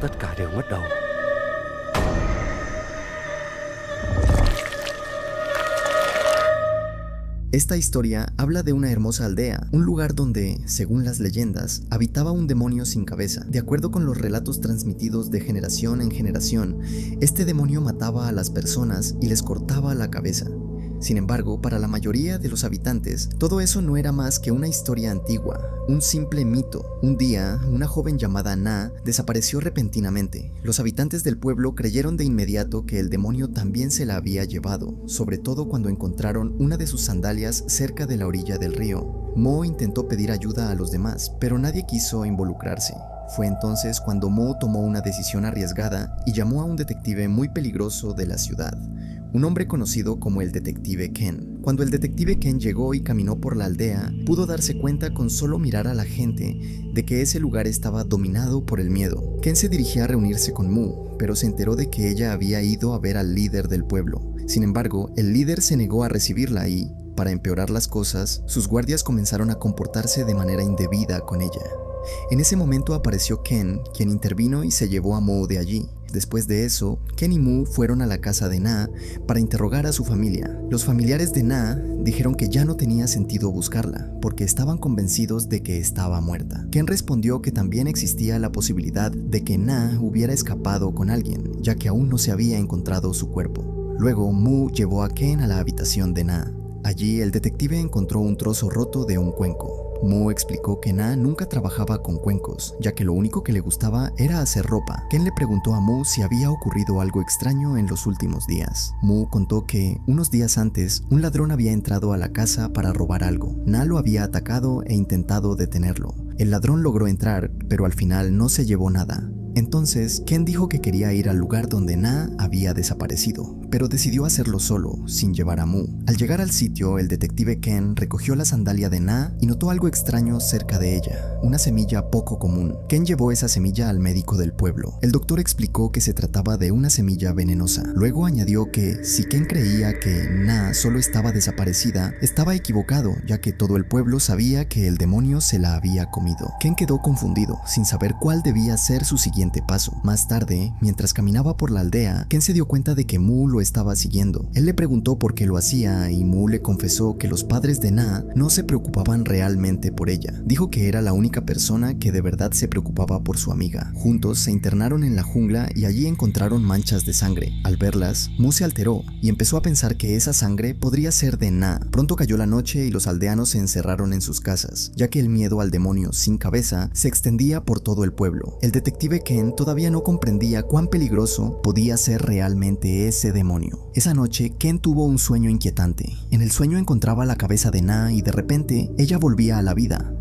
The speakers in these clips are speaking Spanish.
Tất cả đều mất đầu. Esta historia habla de una hermosa aldea, un lugar donde, según las leyendas, habitaba un demonio sin cabeza. De acuerdo con los relatos transmitidos de generación en generación, este demonio mataba a las personas y les cortaba la cabeza. Sin embargo, para la mayoría de los habitantes, todo eso no era más que una historia antigua, un simple mito. Un día, una joven llamada Na desapareció repentinamente. Los habitantes del pueblo creyeron de inmediato que el demonio también se la había llevado, sobre todo cuando encontraron una de sus sandalias cerca de la orilla del río. Mo intentó pedir ayuda a los demás, pero nadie quiso involucrarse. Fue entonces cuando Mo tomó una decisión arriesgada y llamó a un detective muy peligroso de la ciudad, un hombre conocido como el detective Ken. Cuando el detective Ken llegó y caminó por la aldea, pudo darse cuenta con solo mirar a la gente de que ese lugar estaba dominado por el miedo. Ken se dirigía a reunirse con Mu, pero se enteró de que ella había ido a ver al líder del pueblo. Sin embargo, el líder se negó a recibirla y, para empeorar las cosas, sus guardias comenzaron a comportarse de manera indebida con ella. En ese momento apareció Ken, quien intervino y se llevó a Mo de allí. Después de eso, Ken y Mu fueron a la casa de Na para interrogar a su familia. Los familiares de Na dijeron que ya no tenía sentido buscarla, porque estaban convencidos de que estaba muerta. Ken respondió que también existía la posibilidad de que Na hubiera escapado con alguien, ya que aún no se había encontrado su cuerpo. Luego, Mu llevó a Ken a la habitación de Na. Allí, el detective encontró un trozo roto de un cuenco. Mu explicó que Na nunca trabajaba con cuencos, ya que lo único que le gustaba era hacer ropa. Ken le preguntó a Mu si había ocurrido algo extraño en los últimos días. Mu contó que, unos días antes, un ladrón había entrado a la casa para robar algo. Na lo había atacado e intentado detenerlo. El ladrón logró entrar, pero al final no se llevó nada. Entonces, Ken dijo que quería ir al lugar donde Na había desaparecido, pero decidió hacerlo solo, sin llevar a Mu. Al llegar al sitio, el detective Ken recogió la sandalia de Na y notó algo extraño cerca de ella, una semilla poco común. Ken llevó esa semilla al médico del pueblo. El doctor explicó que se trataba de una semilla venenosa. Luego añadió que, si Ken creía que Na solo estaba desaparecida, estaba equivocado, ya que todo el pueblo sabía que el demonio se la había comido. Ken quedó confundido, sin saber cuál debía ser su siguiente paso. Más tarde, mientras caminaba por la aldea, Ken se dio cuenta de que Mu lo estaba siguiendo. Él le preguntó por qué lo hacía y Mu le confesó que los padres de Na no se preocupaban realmente por ella. Dijo que era la única persona que de verdad se preocupaba por su amiga. Juntos se internaron en la jungla y allí encontraron manchas de sangre. Al verlas, Mu se alteró y empezó a pensar que esa sangre podría ser de Na. Pronto cayó la noche y los aldeanos se encerraron en sus casas, ya que el miedo al demonio sin cabeza se extendía por todo el pueblo. El detective Ken todavía no comprendía cuán peligroso podía ser realmente ese demonio. Esa noche, Ken tuvo un sueño inquietante. En el sueño encontraba la cabeza de Na y de repente, ella volvía a la vida.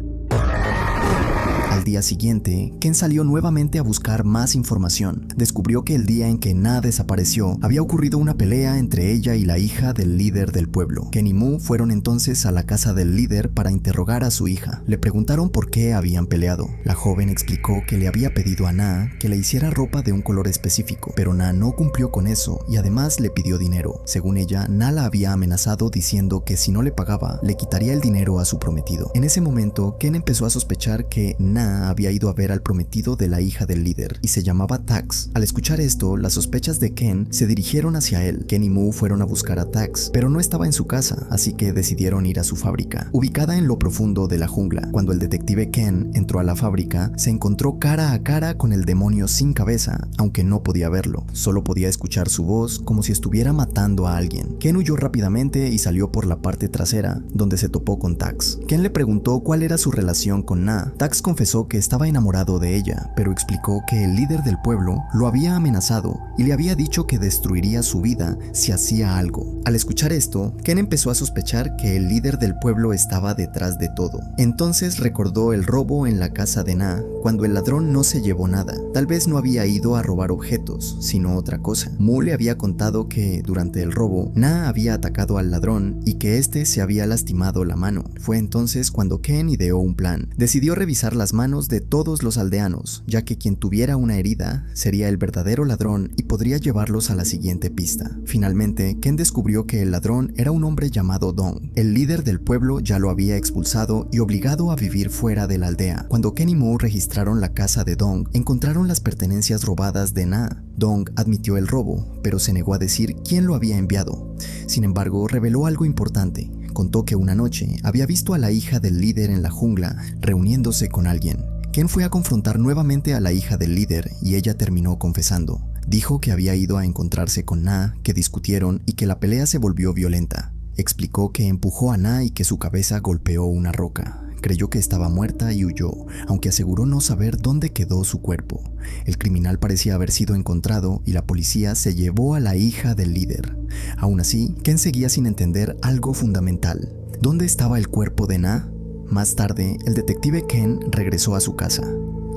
Al día siguiente, Ken salió nuevamente a buscar más información. Descubrió que el día en que Na desapareció, había ocurrido una pelea entre ella y la hija del líder del pueblo. Ken y Mu fueron entonces a la casa del líder para interrogar a su hija. Le preguntaron por qué habían peleado. La joven explicó que le había pedido a Na que le hiciera ropa de un color específico, pero Na no cumplió con eso y además le pidió dinero. Según ella, Na la había amenazado diciendo que si no le pagaba, le quitaría el dinero a su prometido. En ese momento, Ken empezó a sospechar que Na había ido a ver al prometido de la hija del líder y se llamaba Tax. Al escuchar esto, las sospechas de Ken se dirigieron hacia él. Ken y Mu fueron a buscar a Tax, pero no estaba en su casa, así que decidieron ir a su fábrica, ubicada en lo profundo de la jungla. Cuando el detective Ken entró a la fábrica, se encontró cara a cara con el demonio sin cabeza, aunque no podía verlo. Solo podía escuchar su voz como si estuviera matando a alguien. Ken huyó rápidamente y salió por la parte trasera, donde se topó con Tax. Ken le preguntó cuál era su relación con Na. Tax confesó que estaba enamorado de ella, pero explicó que el líder del pueblo lo había amenazado y le había dicho que destruiría su vida si hacía algo. Al escuchar esto, Ken empezó a sospechar que el líder del pueblo estaba detrás de todo. Entonces recordó el robo en la casa de Na, cuando el ladrón no se llevó nada. Tal vez no había ido a robar objetos, sino otra cosa. Mu le había contado que, durante el robo, Na había atacado al ladrón y que éste se había lastimado la mano. Fue entonces cuando Ken ideó un plan. Decidió revisar las manos manos de todos los aldeanos, ya que quien tuviera una herida sería el verdadero ladrón y podría llevarlos a la siguiente pista. Finalmente, Ken descubrió que el ladrón era un hombre llamado Dong. El líder del pueblo ya lo había expulsado y obligado a vivir fuera de la aldea. Cuando Ken y Mu registraron la casa de Dong, encontraron las pertenencias robadas de Na. Dong admitió el robo, pero se negó a decir quién lo había enviado. Sin embargo, reveló algo importante. Contó que una noche había visto a la hija del líder en la jungla reuniéndose con alguien. Ken fue a confrontar nuevamente a la hija del líder y ella terminó confesando. Dijo que había ido a encontrarse con Na, que discutieron y que la pelea se volvió violenta. Explicó que empujó a Na y que su cabeza golpeó una roca. Creyó que estaba muerta y huyó, aunque aseguró no saber dónde quedó su cuerpo. El criminal parecía haber sido encontrado y la policía se llevó a la hija del líder. Aún así, Ken seguía sin entender algo fundamental. ¿Dónde estaba el cuerpo de Na? Más tarde, el detective Ken regresó a su casa.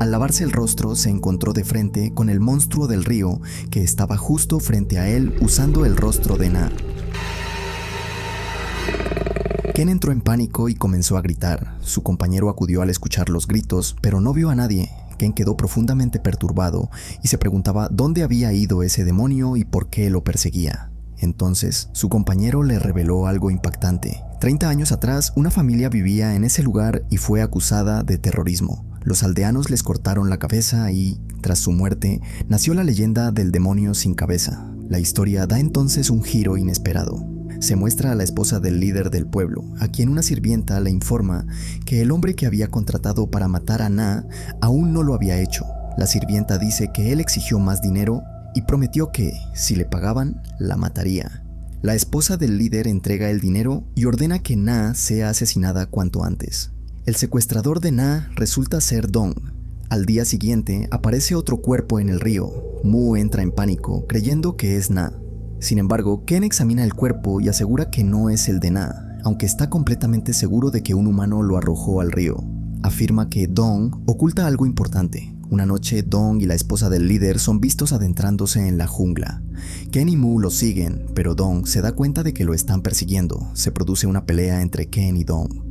Al lavarse el rostro, se encontró de frente con el monstruo del río que estaba justo frente a él usando el rostro de Na. Ken entró en pánico y comenzó a gritar. Su compañero acudió al escuchar los gritos, pero no vio a nadie. Ken quedó profundamente perturbado y se preguntaba dónde había ido ese demonio y por qué lo perseguía. Entonces, su compañero le reveló algo impactante. 30 años atrás, una familia vivía en ese lugar y fue acusada de terrorismo. Los aldeanos les cortaron la cabeza y, tras su muerte, nació la leyenda del demonio sin cabeza. La historia da entonces un giro inesperado. Se muestra a la esposa del líder del pueblo, a quien una sirvienta le informa que el hombre que había contratado para matar a Na aún no lo había hecho. La sirvienta dice que él exigió más dinero y prometió que, si le pagaban, la mataría. La esposa del líder entrega el dinero y ordena que Na sea asesinada cuanto antes. El secuestrador de Na resulta ser Dong. Al día siguiente aparece otro cuerpo en el río. Mu entra en pánico, creyendo que es Na. Sin embargo, Ken examina el cuerpo y asegura que no es el de Na, aunque está completamente seguro de que un humano lo arrojó al río. Afirma que Dong oculta algo importante. Una noche, Dong y la esposa del líder son vistos adentrándose en la jungla. Ken y Mu los siguen, pero Dong se da cuenta de que lo están persiguiendo. Se produce una pelea entre Ken y Dong.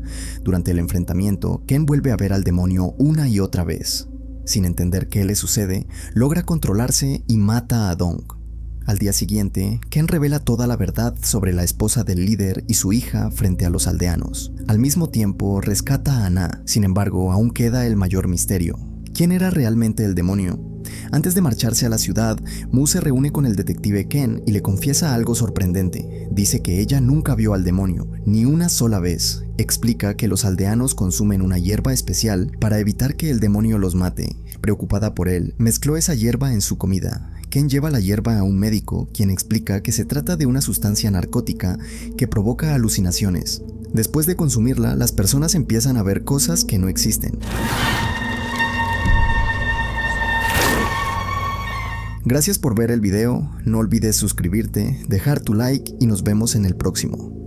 Durante el enfrentamiento, Ken vuelve a ver al demonio una y otra vez. Sin entender qué le sucede, logra controlarse y mata a Dong. Al día siguiente, Ken revela toda la verdad sobre la esposa del líder y su hija frente a los aldeanos. Al mismo tiempo, rescata a Na. Sin embargo, aún queda el mayor misterio. ¿Quién era realmente el demonio? Antes de marcharse a la ciudad, Mu se reúne con el detective Ken y le confiesa algo sorprendente. Dice que ella nunca vio al demonio, ni una sola vez. Explica que los aldeanos consumen una hierba especial para evitar que el demonio los mate. Preocupada por él, mezcló esa hierba en su comida. Ken lleva la hierba a un médico, quien explica que se trata de una sustancia narcótica que provoca alucinaciones. Después de consumirla, las personas empiezan a ver cosas que no existen. Gracias por ver el video, no olvides suscribirte, dejar tu like y nos vemos en el próximo.